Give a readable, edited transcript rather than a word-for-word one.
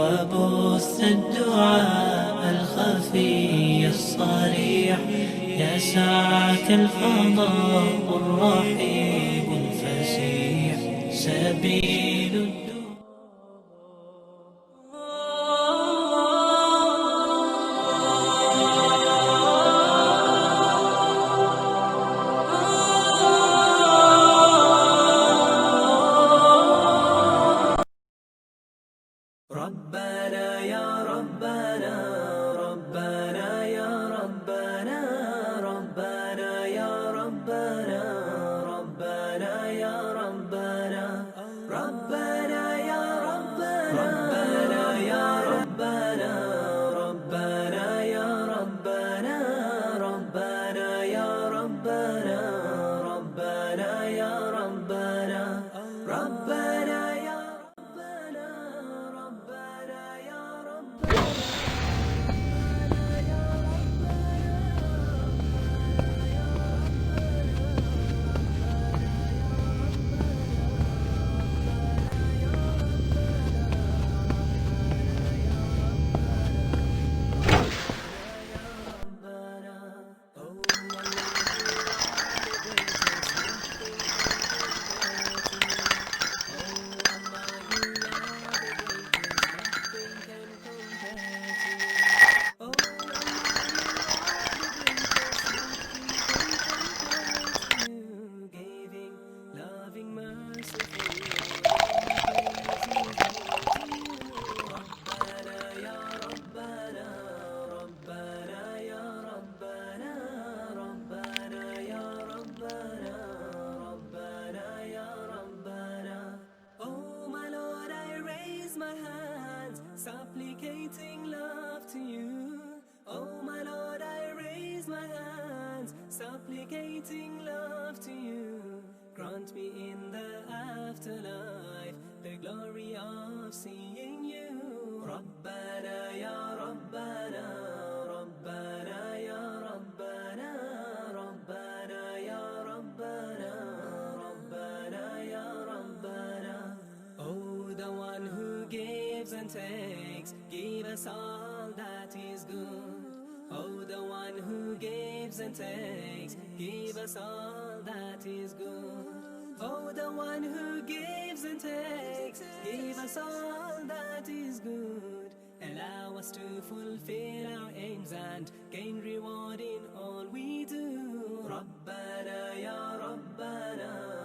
وبث الدعاء الخفي الصريح يا ساعة الفضاء الرحيب الفسيح سبيل ربنا يا ربنا ربنا يا ربنا ربنا يا ربنا ربنا يا ربنا ربنا يا ربنا ربنا يا ربنا ربنا يا ربنا ربنا يا ربنا ربنا يا ربنا ربنا يا supplicating love to you. Oh my Lord, I raise my hands, supplicating love to you. Grant me in the afterlife the glory of seeing you. Rabbana ya Rabbana, Rabbana ya Rabbana, Rabbana ya Rabbana, Rabbana ya Rabbana. Oh, the one who gives and takes, give us all that is good. Oh, the one who gives and takes, give us all that is good. Oh, the one who gives and takes, give us all that is good. Allow us to fulfill our aims and gain reward in all we do. Rabbana ya Rabbana.